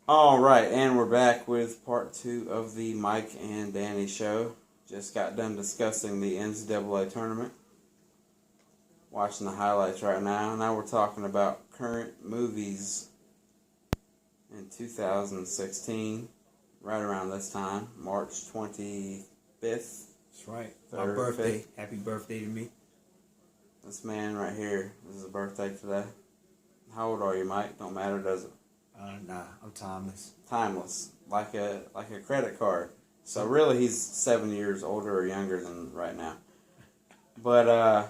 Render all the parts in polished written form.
All right, and we're back with part two of the Mike and Danny show. Just got done discussing the NCAA tournament. Watching the highlights right now. Now we're talking about current movies in 2016, right around this time, March 25th. That's right. My 3rd, birthday. 5th. Happy birthday to me. This man right here, this is his birthday today. How old are you, Mike? Don't matter, does it? Nah, I'm timeless. Timeless, like a credit card. So really, he's 7 years older or younger than right now. But we're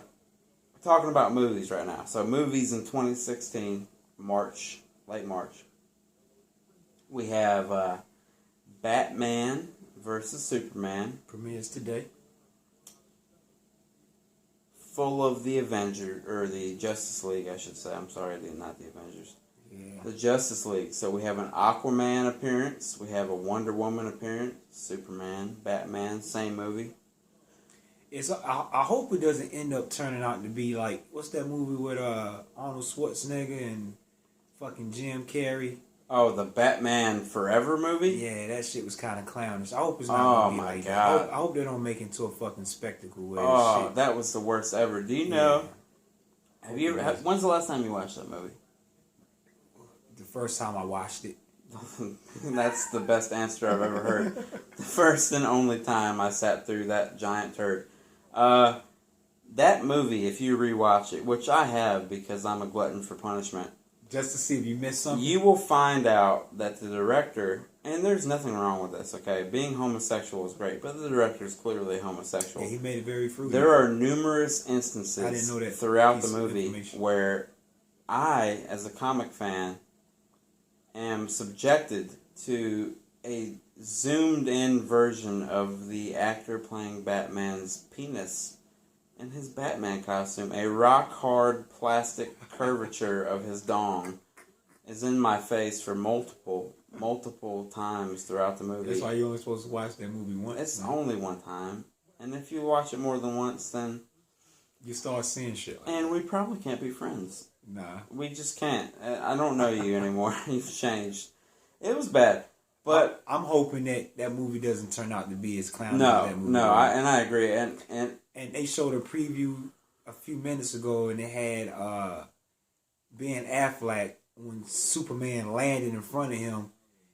talking about movies right now. So movies in 2016, March, late March. We have Batman versus Superman, Premieres today. full of the Avengers or the Justice League, I should say. I'm sorry, not the Avengers. Yeah. The Justice League. So we have an Aquaman appearance. We have a Wonder Woman appearance. Superman, Batman, same movie. I hope it doesn't end up turning out to be like, what's that movie with Arnold Schwarzenegger and fucking Jim Carrey? Oh, the Batman Forever movie? Yeah, that shit was kind of clownish. I hope it's not Oh, gonna be my like God. that. I hope they don't make it into a fucking spectacle with Oh, shit. that was the worst ever. Do you know? Yeah. Have you ever? When's the last time you watched that movie? The first time I watched it. That's the best answer I've ever heard. The first and only time I sat through that giant turd. That movie, if you rewatch it, which I have because I'm a glutton for punishment, Just to see if you missed something. you will find out that the director, and there's nothing wrong with this, okay? Being homosexual is great, but the director is clearly homosexual. Yeah, he made it very fruity. There are numerous instances I didn't know that throughout the piece of movie information. where I, as a comic fan, am subjected to a zoomed in version of the actor playing Batman's penis in his Batman costume. A rock hard plastic curvature of his dong is in my face for multiple times throughout the movie. That's why you're only supposed to watch that movie once. It's only one time. And if you watch it more than once, then... You start seeing shit like And we probably can't be friends. Nah. We just can't. I don't know you anymore. You've changed. It was bad. But... I'm hoping that movie doesn't turn out to be as clowny as No, that movie. no, I agree. And And they showed a preview a few minutes ago, and it had Ben Affleck, when Superman landed in front of him,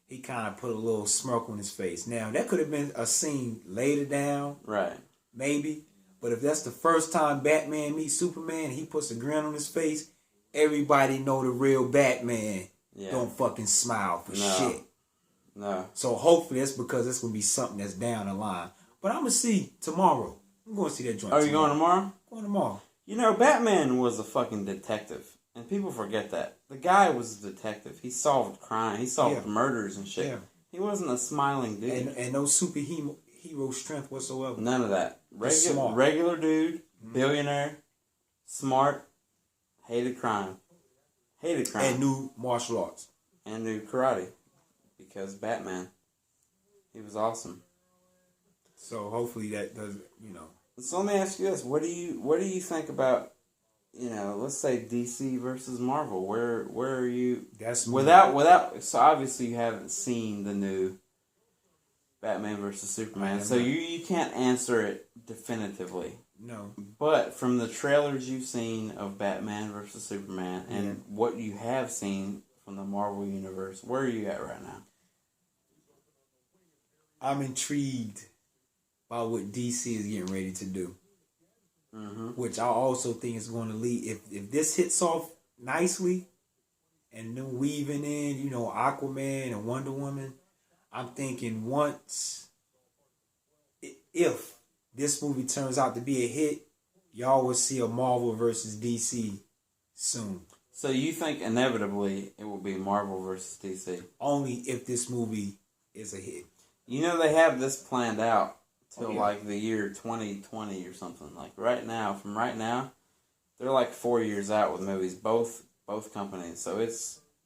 he kind of put a little smirk on his face. Now, that could have been a scene later down, right. maybe. But if that's the first time Batman meets Superman and he puts a grin on his face, everybody know the real Batman don't fucking smile for shit. No. So hopefully that's because it's going to be something that's down the line. But I'm going to see tomorrow. I'm going to see that joint Are you going tomorrow? Going tomorrow. You know, Batman was a fucking detective. And people forget that. The guy was a detective. He solved crime. He solved murders and shit. Yeah. He wasn't a smiling dude. And no superhero strength whatsoever. None of that. Smart. Regular dude, billionaire, smart, hated crime. Hated crime. And knew martial arts. And knew karate. Because Batman. He was awesome. So hopefully that does, So let me ask you this: What do you think about, let's say DC versus Marvel? Where are you? That's without. So obviously you haven't seen the new Batman versus Superman, so you can't answer it definitively. No. But from the trailers you've seen of Batman versus Superman and what you have seen from the Marvel universe, where are you at right now? I'm intrigued by what DC is getting ready to do. Mm-hmm. Which I also think is going to lead, if this hits off nicely and then weaving in, Aquaman and Wonder Woman, I'm thinking if this movie turns out to be a hit, y'all will see a Marvel versus DC soon. So you think inevitably it will be Marvel versus DC? Only if this movie is a hit. You know they have this planned out till like the year 2020 or something. Like right now, they're like 4 years out with movies, both companies. So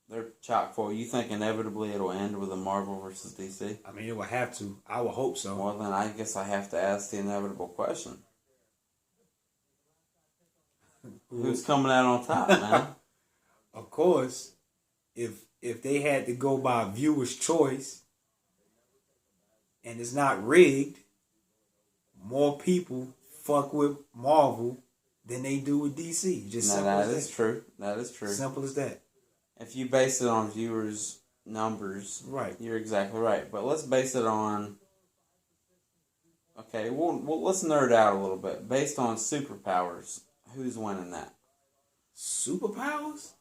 they're chock full. You think inevitably it'll end with a Marvel versus DC? I mean, it will have to. I would hope so. Well, then I guess I have to ask the inevitable question. Who's coming out on top, man? Of course, if they had to go by viewers' choice and it's not rigged, more people fuck with Marvel than they do with DC. Just No, simple that as is that. true. That is true. Simple as that. If you base it on viewers' numbers, Right. you're exactly right. But let's base it on. Okay, well, let's nerd out a little bit. Based on superpowers, who's winning that? Superpowers?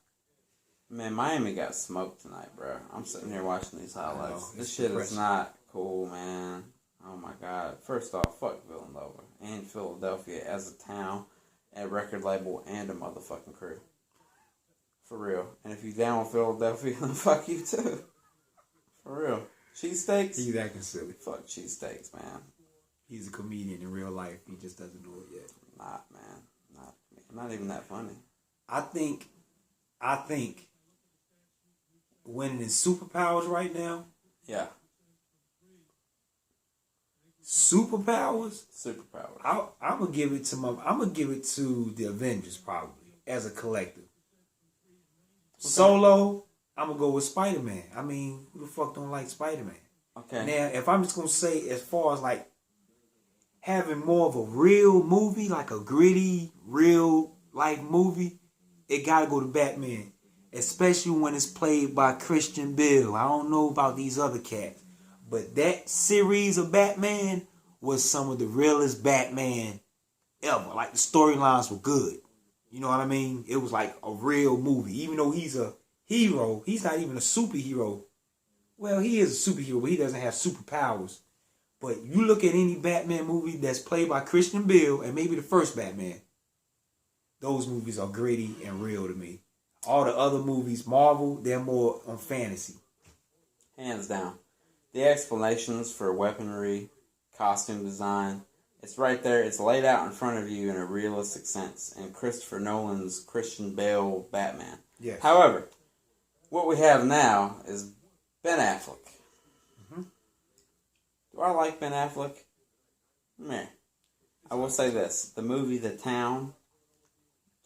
Man, Miami got smoked tonight, bro. I'm sitting here watching these highlights. know, This it's shit is depressing. not cool, man. Oh my god. First off, fuck Villanova and Philadelphia as a town, a record label, and a motherfucking crew. For real. And if you down with Philadelphia, then fuck you too. For real. Cheesesteaks? He's acting silly. Fuck cheesesteaks, man. He's a comedian in real life. He just doesn't know it yet. Not, man. Not even that funny. I think winning in superpowers right now. Yeah. Superpowers. Superpowers. I'm gonna give it to the Avengers probably as a collective. Solo, I'm gonna go with Spider-Man. I mean, who the fuck don't like Spider-Man? Okay. Now, if I'm just gonna say as far as like having more of a real movie, like a gritty, real life movie, it gotta go to Batman. Especially when it's played by Christian Bale. I don't know about these other cats. But that series of Batman was some of the realest Batman ever. Like the storylines were good. You know what I mean? It was like a real movie. Even though he's a hero, he's not even a superhero. Well, he is a superhero, but he doesn't have superpowers. But you look at any Batman movie that's played by Christian Bale, and maybe the first Batman, those movies are gritty and real to me. All the other movies, Marvel, they're more on fantasy. Hands down. The explanations for weaponry, costume design, it's right there. It's laid out in front of you in a realistic sense in Christopher Nolan's Christian Bale Batman. Yes. However, what we have now is Ben Affleck. Mm-hmm. Do I like Ben Affleck? Meh. I will say this. The movie The Town,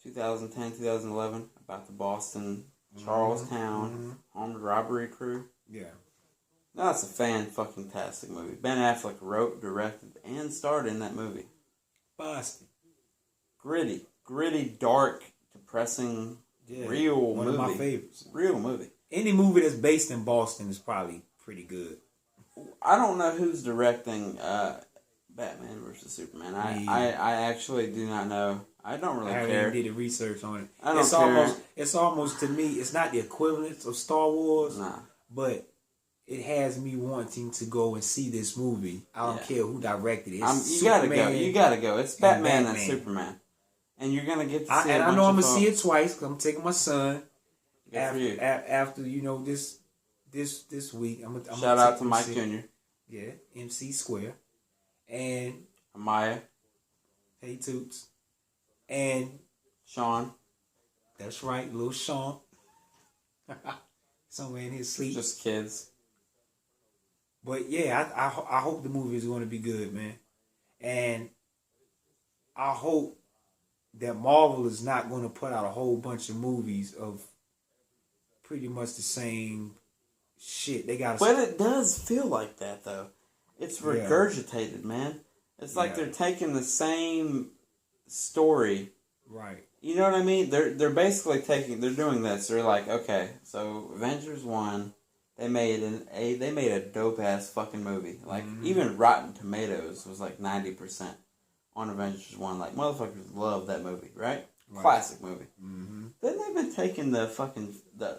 2010, 2011, about the Boston, Charlestown, armed robbery crew. Yeah. No, it's a fan-fucking-tastic movie. Ben Affleck wrote, directed, and starred in that movie. Boston. Gritty, dark, depressing, real one movie. One of my favorites. Real movie. Any movie that's based in Boston is probably pretty good. I don't know who's directing Batman versus Superman. I actually do not know. I don't really I haven't care. even did the research on it. I don't care. It's almost to me, it's not the equivalent of Star Wars, Nah. but it has me wanting to go and see this movie. I don't care who directed it. It's You gotta go. It's Batman and Superman. And you're gonna get to see and a I bunch know I'm of gonna see it twice because I'm taking my son. Good for you. After this week, I'm gonna Shout out to take Mike him Jr. Yeah, MC Square, and Amaya, Hey Toots, and Sean. that's right, little Sean, somewhere in his sleep. Just kids. But yeah, I hope the movie is going to be good, man, and I hope that Marvel is not going to put out a whole bunch of movies of pretty much the same shit. They got. But it does feel like that though. It's regurgitated, man. It's like they're taking the same story. Right. You know what I mean? They're basically they're doing this. They're like, okay, so Avengers 1, they made a dope ass fucking movie. Like even Rotten Tomatoes was like 90% on Avengers 1. Like motherfuckers love that movie, right? Classic movie. Mm-hmm. Then they've been taking the fucking the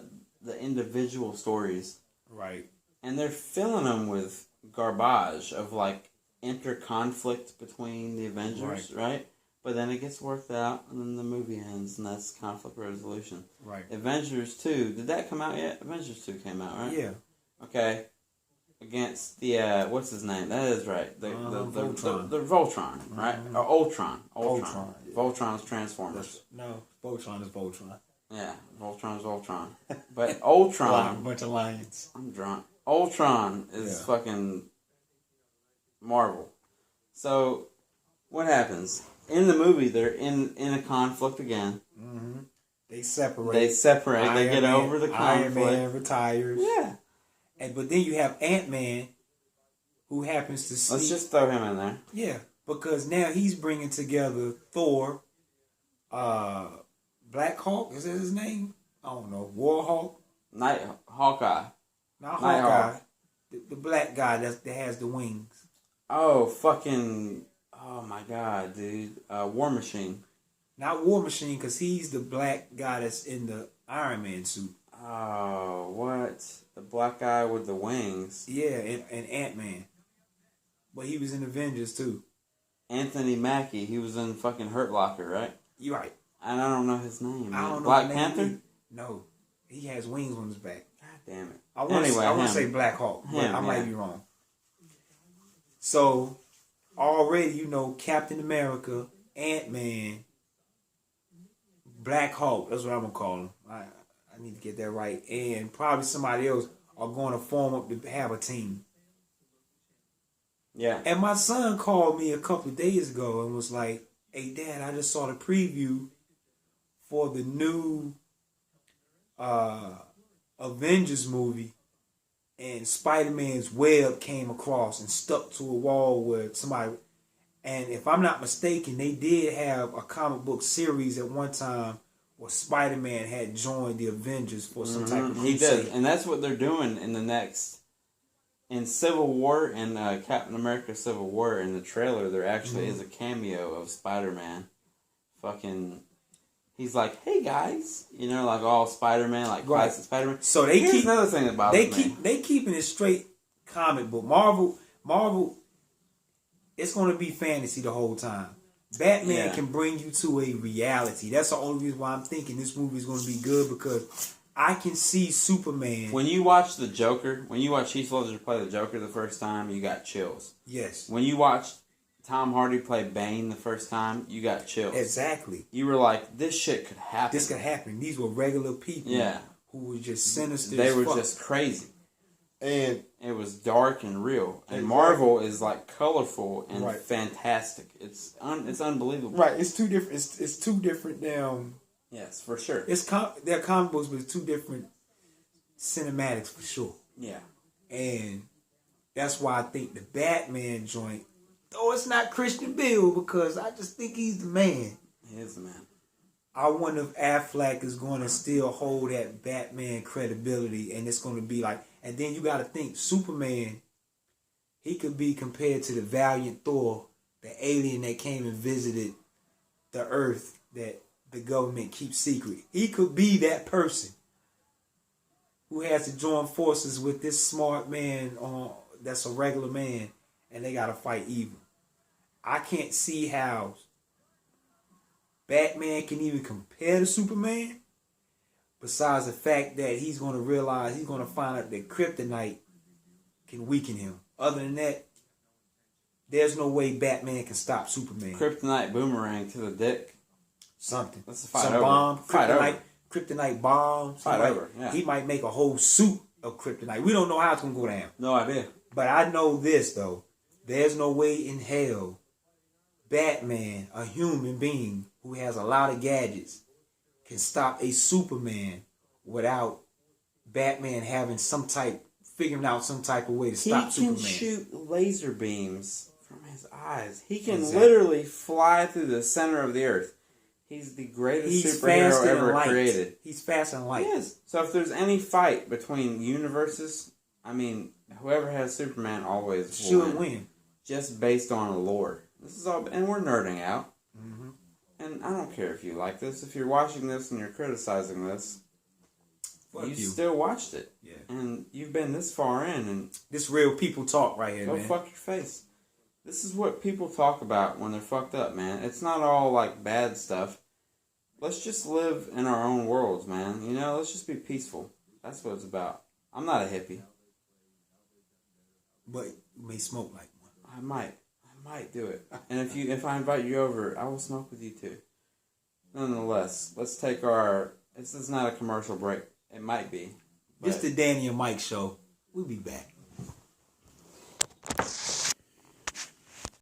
individual stories, right, and they're filling them with garbage of like inter-conflict between the Avengers, right? But then it gets worked out, and then the movie ends, and that's conflict resolution. Right. Avengers 2, did that come out yet? Avengers 2 came out, right? Yeah. Okay. Against the, what's his name? That is right. The Voltron. The Voltron, right? Or Ultron. Voltron. Yeah. Voltron's Transformers. No, Voltron is Voltron. Yeah, Voltron's Voltron. But Ultron... A bunch of lions. I'm drunk. Ultron is fucking Marvel. So, what happens? In the movie, they're in a conflict again. Mm-hmm. They separate. They separate. They get over the Iron conflict. Man retires. Yeah. But then you have Ant-Man, who happens to Let's just throw him in there. Yeah, because now he's bringing together Thor, Black Hawk, is that his name? I don't know. Warhawk? Hawkeye. Not Night Hawkeye. Hawk. The black guy that has the wings. Oh, fucking... Oh, my God, dude. War Machine. Not War Machine, because he's the black guy that's in the Iron Man suit. Oh, what? The black guy with the wings. Yeah, and Ant-Man. But he was in Avengers, too. Anthony Mackie. He was in fucking Hurt Locker, right? You're right. And I don't know his name. I don't know Black his name Panther? either. No. He has wings on his back. God damn it. I want to say Black Hawk, but I might be wrong. So, already, you know, Captain America, Ant-Man, Black Hawk, that's what I'm going to call him. I need to get that right. And probably somebody else are going to form up to have a team. Yeah. And my son called me a couple of days ago and was like, hey, Dad, I just saw the preview for the new Avengers movie. And Spider-Man's web came across and stuck to a wall where somebody... And if I'm not mistaken, they did have a comic book series at one time where Spider-Man had joined the Avengers for some type of crusade. He did. And that's what they're doing in the next... In Civil War, in Captain America Civil War, in the trailer, there actually is a cameo of Spider-Man. Fucking... He's like, hey guys, you know, like all Spider-Man, like classic Spider-Man. So they Here's keep another thing that bothers me. They keeping it straight comic book. Marvel, it's going to be fantasy the whole time. Batman can bring you to a reality. That's the only reason why I'm thinking this movie is going to be good, because I can see Superman. When you watch the Joker, when you watch Heath Ledger play the Joker the first time, you got chills. Yes. When you watched Tom Hardy play Bane the first time, you got chills. Exactly. You were like, this shit could happen. This could happen. These were regular people who were just sinister They as were fuck. just crazy. And it was dark and real. And Marvel is like colorful and fantastic. It's unbelievable. Right. It's two different. It's two different. Yes, for sure. They're comic books, but it's two different cinematics for sure. Yeah. And that's why I think the Batman joint, though it's not Christian Bale, because I just think he's the man. He is the man. I wonder if Affleck is going to still hold that Batman credibility, and it's going to be like, and then you got to think, Superman, he could be compared to the valiant Thor, the alien that came and visited the Earth that the government keeps secret. He could be that person who has to join forces with this smart man that's a regular man, and they got to fight evil. I can't see how Batman can even compare to Superman, besides the fact that he's going to realize, he's going to find out that kryptonite can weaken him. Other than that, there's no way Batman can stop Superman. Kryptonite boomerang to the dick. Something. That's a fight Some over. bomb. Fight over. Kryptonite bombs. He might make a whole suit of kryptonite. We don't know how it's going to go down. No idea. But I know this, though. There's no way in hell Batman, a human being who has a lot of gadgets, can stop a Superman without Batman having figuring out some type of way to stop Superman. He can shoot laser beams from his eyes. He can literally fly through the center of the earth. He's the greatest superhero ever created. He's faster than light. He is. So if there's any fight between universes, I mean, whoever has Superman always should win. Just based on lore. This is all, and we're nerding out. Mm-hmm. And I don't care if you like this. If you're watching this and you're criticizing this, you still watched it. Yeah. And you've been this far in, and this real people talk right here, go man. Fuck your face. This is what people talk about when they're fucked up, man. It's not all like bad stuff. Let's just live in our own worlds, man. You know, let's just be peaceful. That's what it's about. I'm not a hippie. But you may smoke like one. I might do it. And if I invite you over, I will smoke with you too. Nonetheless, let's take this is not a commercial break. It might be. It's the Danny and Mike show. We'll be back.